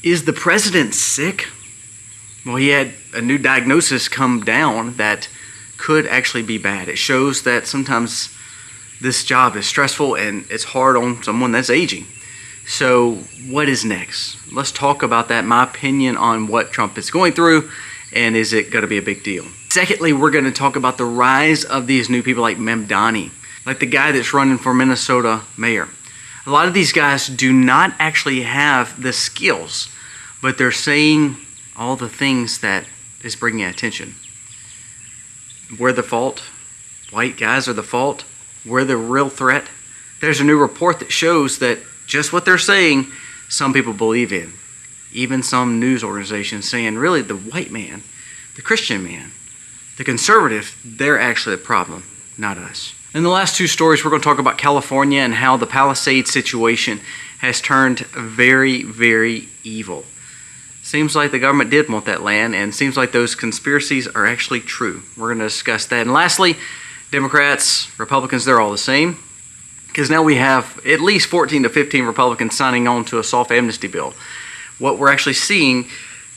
Is the president sick? Well, he had a new diagnosis come down that could actually be bad. It shows that sometimes this job is stressful and it's hard on someone that's aging. So what is next? Let's talk about that, my opinion on what Trump is going through, and is it going to be a big deal? Secondly, we're going to talk about the rise of these new people like Memdani, like the guy that's running for Minnesota mayor. A lot of these guys do not actually have the skills, but they're saying all the things that is bringing attention. We're the fault. White guys are the fault. We're the real threat. There's a new report that shows that just what they're saying, some people believe in. Even some news organizations saying, really, the white man, the Christian man, the conservative, they're actually the problem, not us. In the last two stories, we're going to talk about California and how the Palisades situation has turned very, very evil. Seems like the government did want that land, and seems like those conspiracies are actually true. We're going to discuss that. And lastly, Democrats, Republicans, they're all the same, because now we have at least 14 to 15 Republicans signing on to a soft amnesty bill. What we're actually seeing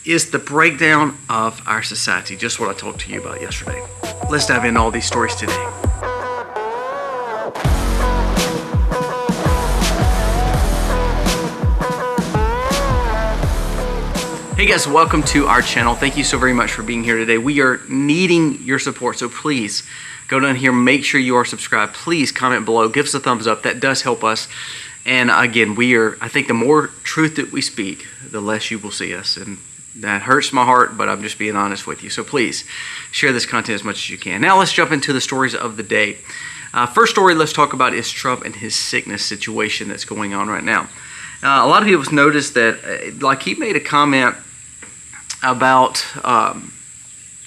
is the breakdown of our society, just what I talked to you about yesterday. Let's dive into all these stories today. Hey guys, welcome to our channel. Thank you so very much for being here today. We are needing your support, so please go down here, make sure you are subscribed. Please comment below, give us a thumbs up. That does help us. And again, I think the more truth that we speak, the less you will see us. And that hurts my heart, but I'm just being honest with you. So please share this content as much as you can. Now let's jump into the stories of the day. First story let's talk about is Trump and his sickness situation that's going on right now. A lot of people have noticed that, like, he made a comment about,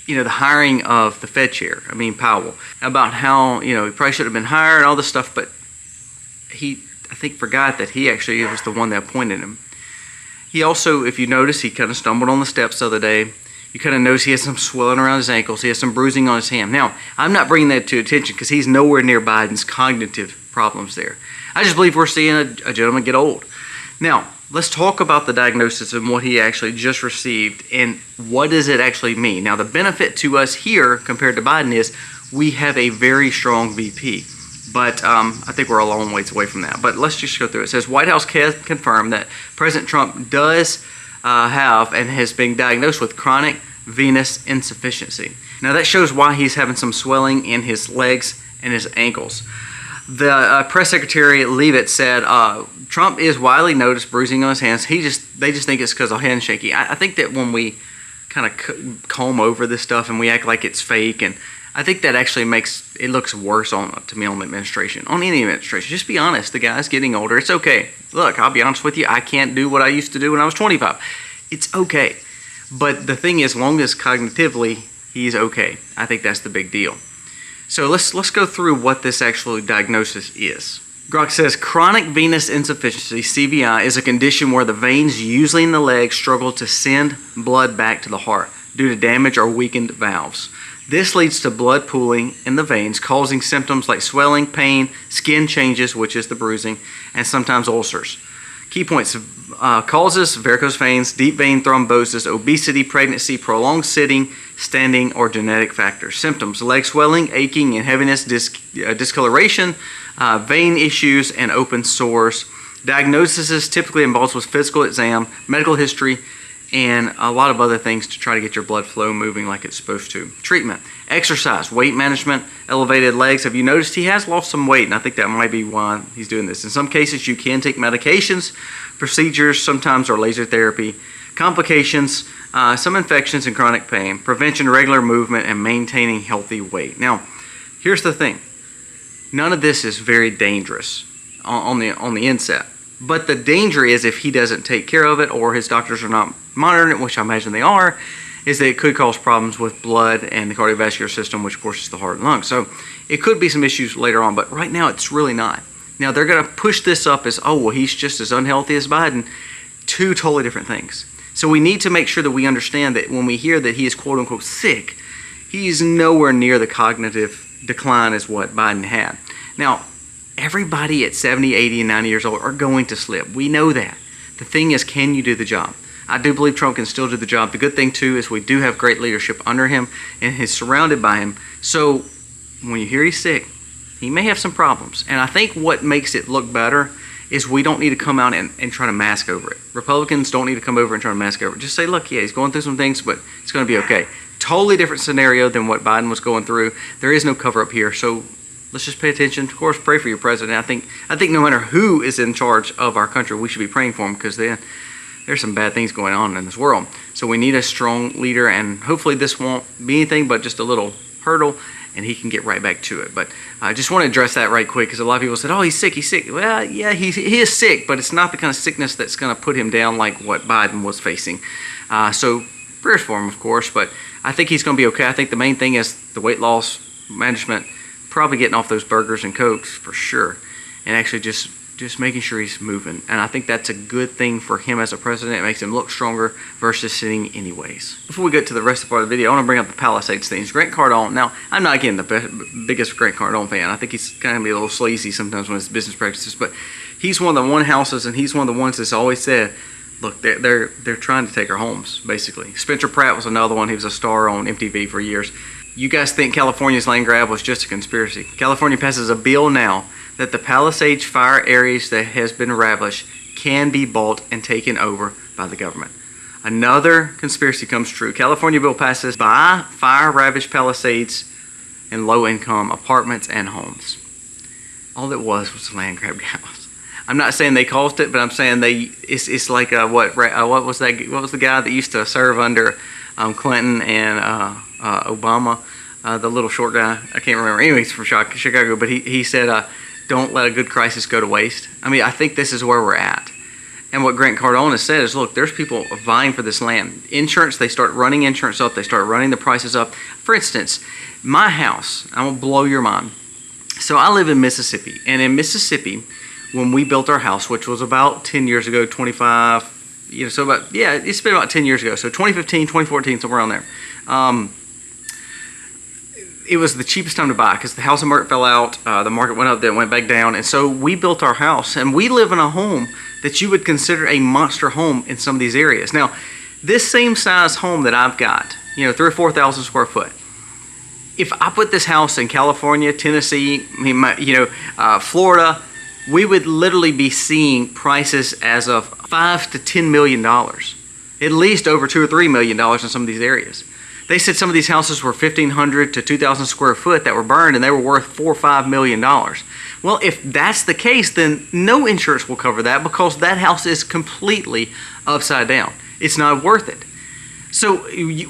the hiring of the Fed chair, Powell, about how, he probably should have been hired and all this stuff, but he, I think, forgot that he actually was the one that appointed him. He also, if you notice, he kind of stumbled on the steps the other day. You kind of notice he has some swelling around his ankles. He has some bruising on his hand. Now, I'm not bringing that to attention because he's nowhere near Biden's cognitive problems there. I just believe we're seeing a gentleman get old. Now, let's talk about the diagnosis and what he actually just received and what does it actually mean. Now, the benefit to us here compared to Biden is we have a very strong VP, but I think we're a long ways away from that. But let's just go through it. It says White House confirmed that President Trump does have and has been diagnosed with chronic venous insufficiency. Now, that shows why he's having some swelling in his legs and his ankles. The press secretary Leavitt said Trump is widely noticed bruising on his hands. They just think it's because of handshaking. I think that when we kind of comb over this stuff and we act like it's fake, and I think that actually makes it looks worse to me on the administration, on any administration. Just be honest. The guy's getting older. It's okay. Look, I'll be honest with you. I can't do what I used to do when I was 25. It's okay. But the thing is, long as cognitively he's okay, I think that's the big deal. So let's go through what this actual diagnosis is. Grok says chronic venous insufficiency, CVI, is a condition where the veins, usually in the legs, struggle to send blood back to the heart due to damage or weakened valves. This leads to blood pooling in the veins, causing symptoms like swelling, pain, skin changes, which is the bruising, and sometimes ulcers. Key points: causes: varicose veins, deep vein thrombosis, obesity, pregnancy, prolonged sitting, standing, or genetic factors. Symptoms: leg swelling, aching and heaviness, discoloration, vein issues, and open sores. Diagnosis is typically involved with physical exam, medical history, and a lot of other things to try to get your blood flow moving like it's supposed to. Treatment: exercise, weight management, elevated legs. Have you noticed he has lost some weight? And I think that might be why he's doing this. In some cases, you can take medications, procedures, sometimes, or laser therapy. Complications, some infections and chronic pain. Prevention, regular movement, and maintaining healthy weight. Now, here's the thing. None of this is very dangerous on the inset. But the danger is if he doesn't take care of it or his doctors are not monitoring it, which I imagine they are, is that it could cause problems with blood and the cardiovascular system, which of course is the heart and lungs. So it could be some issues later on, but right now it's really not. Now they're going to push this up as, oh, well, he's just as unhealthy as Biden. Two totally different things. So we need to make sure that we understand that when we hear that he is quote unquote sick, he's nowhere near the cognitive decline as what Biden had. Now, everybody at 70, 80, and 90 years old are going to slip. We know that. The thing is, can you do the job? I do believe Trump can still do the job. The good thing, too, is we do have great leadership under him and he's surrounded by him. So when you hear he's sick, he may have some problems. And I think what makes it look better is we don't need to come out and try to mask over it. Republicans don't need to come over and try to mask over it. Just say, look, yeah, he's going through some things, but it's going to be okay. Totally different scenario than what Biden was going through. There is no cover up here. So let's just pay attention. Of course, pray for your president. I think no matter who is in charge of our country, we should be praying for him, because then there's some bad things going on in this world. So we need a strong leader, and hopefully this won't be anything but just a little hurdle, and he can get right back to it. But I just want to address that right quick, because a lot of people said, oh, he's sick. Well, yeah, he is sick, but it's not the kind of sickness that's going to put him down like what Biden was facing. So prayers for him, of course, but I think he's going to be okay. I think the main thing is the weight loss management, probably getting off those burgers and Cokes for sure, and actually just making sure he's moving. And I think that's a good thing for him as a president. It makes him look stronger versus sitting anyways. Before we get to the rest of the part of the video, I want to bring up the Palisades things. Grant Cardone. Now, I'm not, again, the biggest Grant Cardone fan. I think he's kind of a little sleazy sometimes when his business practices, but he's one of the houses, and he's one of the ones that's always said, look, they're trying to take our homes, basically. Spencer Pratt was another one. He was a star on MTV for years. You guys think California's land grab was just a conspiracy? California passes a bill now that the Palisades fire areas that has been ravaged can be bought and taken over by the government. Another conspiracy comes true. California bill passes buy fire-ravaged Palisades and low-income apartments and homes. All it was land grab house. I'm not saying they caused it, but I'm saying it's like what was the guy that used to serve under Clinton and Obama, the little short guy, I can't remember. Anyway, he's from Chicago, but he said, don't let a good crisis go to waste. I mean, I think this is where we're at. And what Grant Cardone has said is, look, there's people vying for this land. Insurance, they start running insurance up. They start running the prices up. For instance, my house, I'm going to blow your mind. So I live in Mississippi. And in Mississippi, when we built our house, which was about 10 years ago, 25, it's been about 10 years ago. So 2015, 2014, somewhere around there. It was the cheapest time to buy because the housing market fell out, the market went up, then went back down, and so we built our house, and we live in a home that you would consider a monster home in some of these areas. Now, this same size home that I've got, 3,000 or 4,000 square foot, if I put this house in California, Tennessee, Florida, we would literally be seeing prices as of $5 to $10 million, at least over $2 or $3 million in some of these areas. They said some of these houses were 1,500 to 2,000 square foot that were burned, and they were worth $4 or $5 million. Well, if that's the case, then no insurance will cover that because that house is completely upside down. It's not worth it. So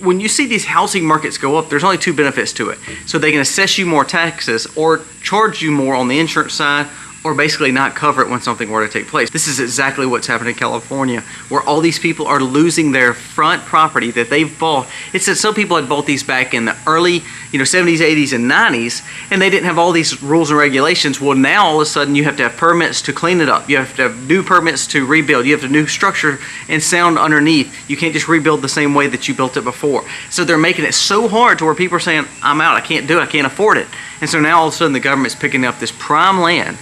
when you see these housing markets go up, there's only two benefits to it. So they can assess you more taxes or charge you more on the insurance side, or basically not cover it when something were to take place. This is exactly what's happening in California, where all these people are losing their front property that they've bought. It said some people had bought these back in the early 70s, 80s, and 90s, and they didn't have all these rules and regulations. Well, now all of a sudden you have to have permits to clean it up. You have to have new permits to rebuild. You have to new structure and sound underneath. You can't just rebuild the same way that you built it before. So they're making it so hard to where people are saying, I'm out, I can't do it, I can't afford it. And so now all of a sudden the government's picking up this prime land.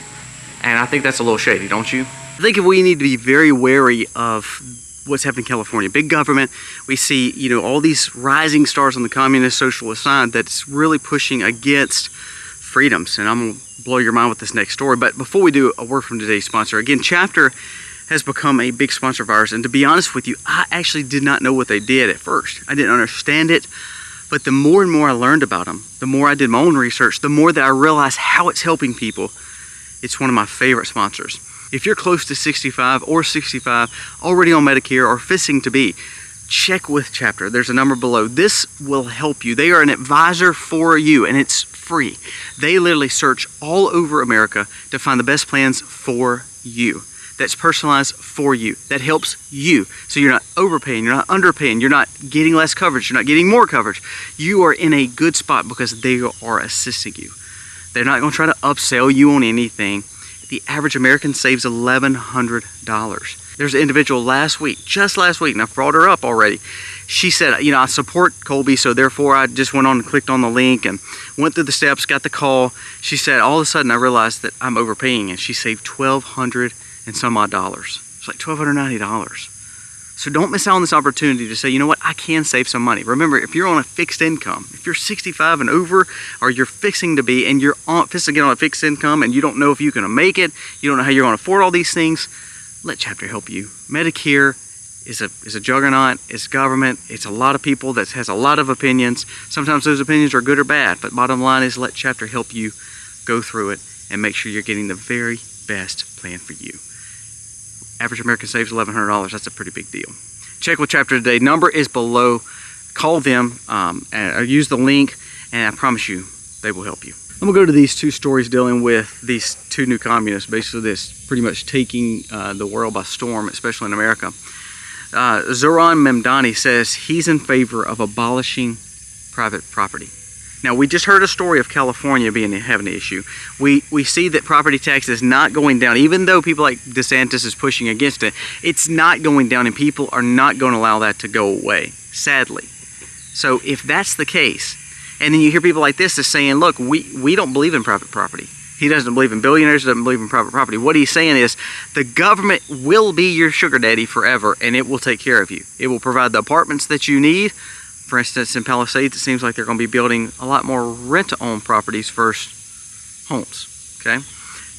And I think that's a little shady, don't you? I think we need to be very wary of what's happening in California. Big government. We see, all these rising stars on the communist socialist side that's really pushing against freedoms. And I'm going to blow your mind with this next story. But before we do, a word from today's sponsor. Again, Chapter has become a big sponsor of ours. And to be honest with you, I actually did not know what they did at first. I didn't understand it. But the more and more I learned about them, the more I did my own research, the more that I realized how it's helping people. It's one of my favorite sponsors. If you're close to 65 or 65, already on Medicare or fixing to be, check with Chapter. There's a number below. This will help you. They are an advisor for you, and it's free. They literally search all over America to find the best plans for you. That's personalized for you. That helps you. So you're not overpaying, you're not underpaying, you're not getting less coverage, you're not getting more coverage. You are in a good spot because they are assisting you. They're not going to try to upsell you on anything. The average American saves $1,100. There's an individual just last week, and I've brought her up already. She said, I support Colby, so therefore I just went on and clicked on the link and went through the steps, got the call. She said, all of a sudden I realized that I'm overpaying, and she saved $1,200 and some odd dollars. It's like $1,290. So don't miss out on this opportunity to say, you know what, I can save some money. Remember, if you're on a fixed income, if you're 65 and over, or you're fixing to be, and you're fixing to get on a fixed income, and you don't know if you're going to make it, you don't know how you're going to afford all these things, let Chapter help you. Medicare is a juggernaut. It's government. It's a lot of people that has a lot of opinions. Sometimes those opinions are good or bad, but bottom line is let Chapter help you go through it and make sure you're getting the very best plan for you. Average American saves $1,100. That's a pretty big deal. Check with Chapter today. Number is below. Call them and use the link, and I promise you they will help you. I'm going to go to these two stories dealing with these two new communists, basically this pretty much taking the world by storm, especially in America. Zoran Memdani says he's in favor of abolishing private property. Now, we just heard a story of California having an issue. We see that property tax is not going down, even though people like DeSantis is pushing against it. It's not going down, and people are not going to allow that to go away, sadly. So if that's the case, and then you hear people like this is saying, look, we don't believe in private property. He doesn't believe in billionaires, doesn't believe in private property. What he's saying is the government will be your sugar daddy forever, and it will take care of you. It will provide the apartments that you need. For instance, in Palisades, it seems like they're going to be building a lot more rent-to-own properties versus homes, okay?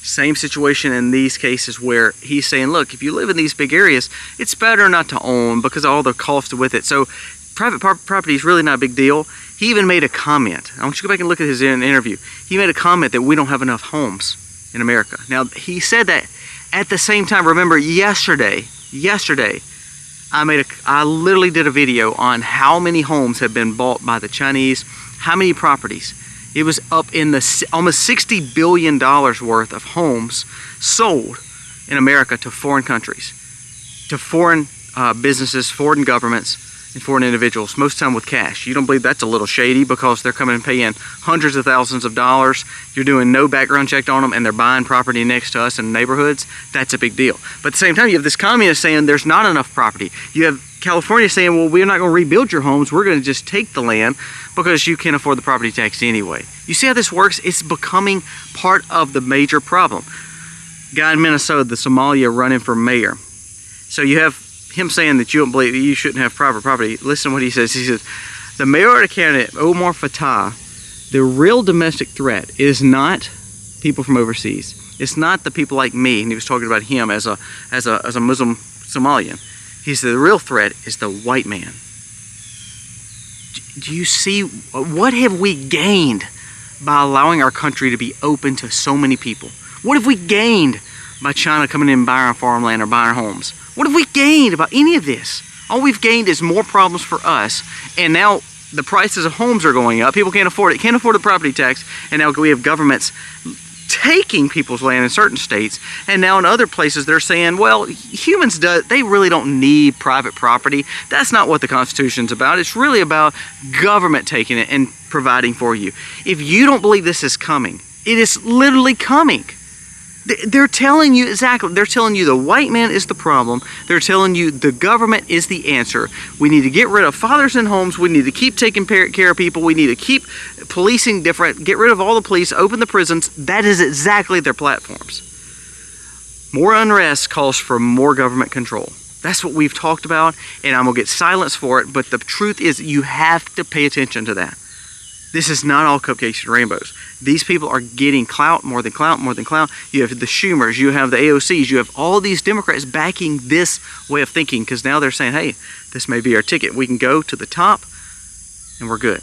Same situation in these cases where he's saying, look, if you live in these big areas, it's better not to own because of all the cost with it. So private property is really not a big deal. He even made a comment. I want you to go back and look at his interview. He made a comment that we don't have enough homes in America. Now, he said that at the same time. Remember, yesterday, I literally did a video on how many homes have been bought by the Chinese, how many properties. It was up in the almost $60 billion worth of homes sold in America to foreign countries, to foreign businesses, foreign governments, and foreign individuals, most of the time with cash. You don't believe that's a little shady because they're coming and paying hundreds of thousands of dollars. You're doing no background check on them, and they're buying property next to us in neighborhoods. That's a big deal. But at the same time, you have this communist saying there's not enough property. You have California saying, well, we're not going to rebuild your homes. We're going to just take the land because you can't afford the property tax anyway. You see how this works? It's becoming part of the major problem. Guy in Minnesota, the Somalia running for mayor. So you have him saying that you don't believe that you shouldn't have private property. Listen to what he says. He says, the mayoralty candidate, Omar Fattah, the real domestic threat is not people from overseas. It's not the people like me, and he was talking about him as a Muslim Somalian. He said the real threat is the white man. Do you see, what have we gained by allowing our country to be open to so many people? What have we gained by China coming in and buying our farmland or buying our homes? What have we gained about any of this? All we've gained is more problems for us, and now the prices of homes are going up. People can't afford it, can't afford the property tax, and now we have governments taking people's land in certain states, and now in other places they're saying, well, humans they really don't need private property. That's not what the Constitution's about. It's really about government taking it and providing for you. If you don't believe this is coming, it is literally coming. They're telling you exactly. They're telling you the white man is the problem. They're telling you the government is the answer. We need to get rid of fathers in homes. We need to keep taking care of people. We need to keep policing different. Get rid of all the police. Open the prisons. That is exactly their platforms. More unrest calls for more government control. That's what we've talked about, and I'm going to get silenced for it, but the truth is you have to pay attention to that. This is not all cupcakes and rainbows. These people are getting clout, more than clout, more than clout. You have the Schumers, you have the AOCs, you have all these Democrats backing this way of thinking because now they're saying, hey, this may be our ticket. We can go to the top and we're good.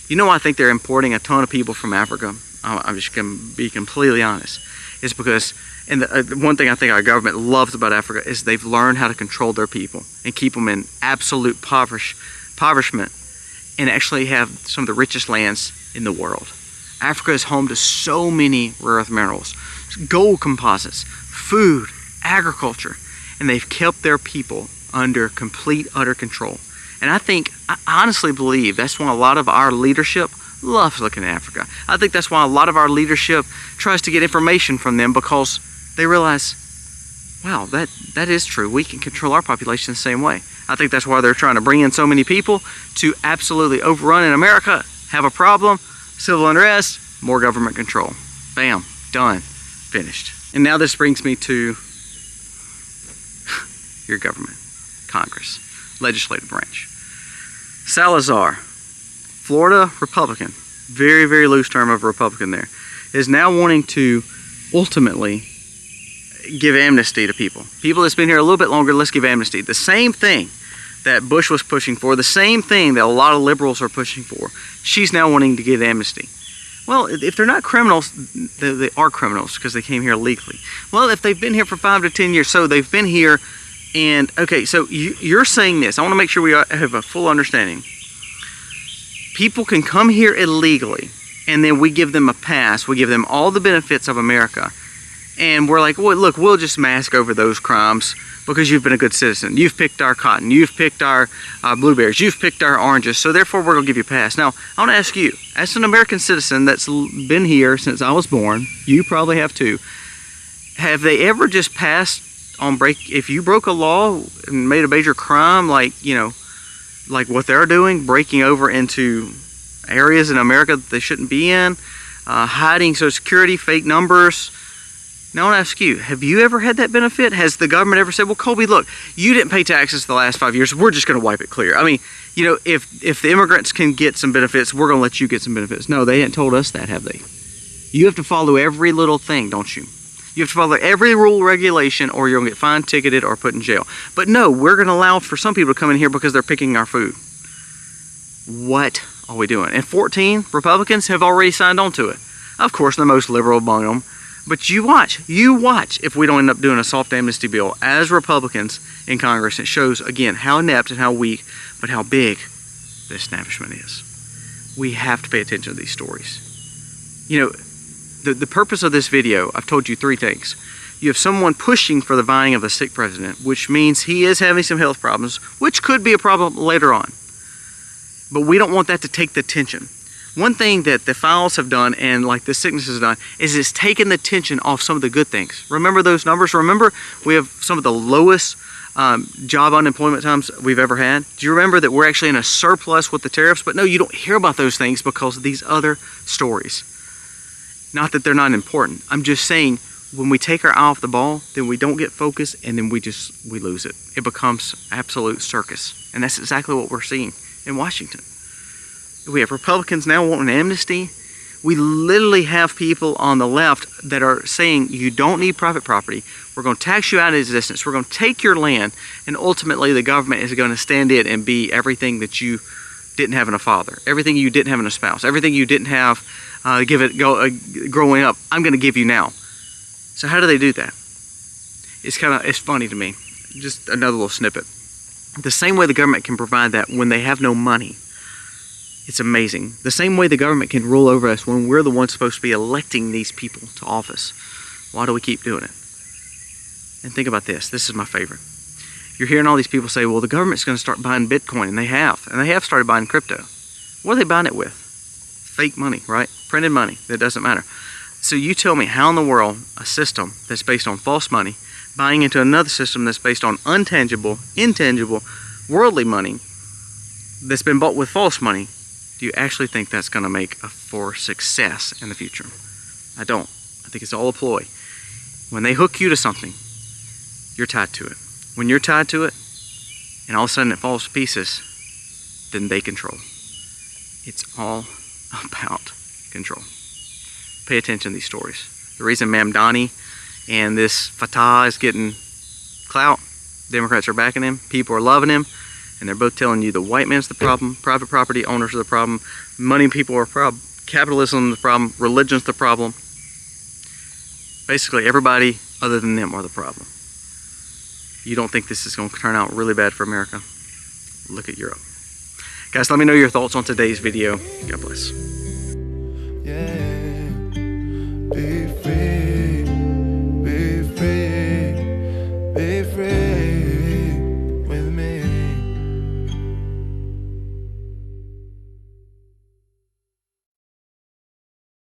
You know why I think they're importing a ton of people from Africa? I'm just going to be completely honest. It's because, and the one thing I think our government loves about Africa is they've learned how to control their people and keep them in absolute impoverishment, and actually have some of the richest lands in the world. Africa is home to so many rare earth minerals, gold composites, food, agriculture, and they've kept their people under complete, utter control. And I honestly believe that's why a lot of our leadership loves looking at Africa. I think that's why a lot of our leadership tries to get information from them, because they realize, wow, that is true. We can control our population the same way. I think that's why they're trying to bring in so many people to absolutely overrun in America, have a problem, civil unrest, more government control. Bam, done, finished. And now this brings me to your government. Congress, legislative branch. Salazar, Florida Republican, very, very loose term of Republican there, is now wanting to ultimately give amnesty to people. People that's been here a little bit longer, let's give amnesty. The same thing that Bush was pushing for, the same thing that a lot of liberals are pushing for, she's now wanting to give amnesty. Well, if they're not criminals, they are criminals because they came here legally. Well, if they've been here for 5 to 10 years, so they've been here, and okay, so you're saying this. I want to make sure we have a full understanding. People can come here illegally, and then we give them a pass. We give them all the benefits of America, and we're like, well, look, we'll just mask over those crimes because you've been a good citizen. You've picked our cotton. You've picked our blueberries. You've picked our oranges. So therefore, we're going to give you a pass. Now, I want to ask you, as an American citizen that's been here since I was born, you probably have too, have they ever just passed on if you broke a law and made a major crime, like, you know, like what they're doing, breaking over into areas in America that they shouldn't be in, hiding Social Security, fake numbers. Now I want to ask you, have you ever had that benefit? Has the government ever said, well, Colby, look, you didn't pay taxes the last 5 years. We're just going to wipe it clear. I mean, you know, if the immigrants can get some benefits, we're going to let you get some benefits. No, they haven't told us that, have they? You have to follow every little thing, don't you? You have to follow every rule, regulation, or you're going to get fined, ticketed, or put in jail. But no, we're going to allow for some people to come in here because they're picking our food. What are we doing? And 14 Republicans have already signed on to it. Of course, the most liberal among them. But you watch if we don't end up doing a soft amnesty bill as Republicans in Congress. It shows, again, how inept and how weak, but how big the establishment is. We have to pay attention to these stories. You know, the purpose of this video, I've told you 3 things. You have someone pushing for the vying of the sick president, which means he is having some health problems, which could be a problem later on. But we don't want that to take the tension. One thing that the files have done, and like this sickness has done, is it's taken the tension off some of the good things. Remember those numbers? Remember we have some of the lowest job unemployment times we've ever had? Do you remember that we're actually in a surplus with the tariffs? But no, you don't hear about those things because of these other stories. Not that they're not important. I'm just saying, when we take our eye off the ball, then we don't get focused, and then we lose it. It becomes absolute circus. And that's exactly what we're seeing in Washington. We have Republicans now wanting amnesty. We literally have people on the left that are saying you don't need private property. We're going to tax you out of existence. We're going to take your land, and ultimately the government is going to stand in and be everything that you didn't have in a father, everything you didn't have in a spouse, everything you didn't have growing up. I'm going to give you now. So how do they do that? It's funny to me. Just another little snippet. The same way the government can provide that when they have no money. It's amazing. The same way the government can rule over us when we're the ones supposed to be electing these people to office. Why do we keep doing it? And think about this. This is my favorite. You're hearing all these people say, well, the government's going to start buying Bitcoin, and they have. And they have started buying crypto. What are they buying it with? Fake money, right? Printed money. That doesn't matter. So you tell me how in the world a system that's based on false money, buying into another system that's based on intangible, worldly money, that's been bought with false money, do you actually think that's going to make for success in the future? I don't. I think it's all a ploy. When they hook you to something, you're tied to it. When you're tied to it, and all of a sudden it falls to pieces, then they control. It's all about control. Pay attention to these stories. The reason Mamdani and this Fatah is getting clout, Democrats are backing him, people are loving him, and they're both telling you the white man's the problem, private property owners are the problem, money people are the problem, capitalism is the problem, religion's the problem. Basically, everybody other than them are the problem. You don't think this is going to turn out really bad for America? Look at Europe. Guys, let me know your thoughts on today's video. God bless. Yeah. Be free, be free, be free.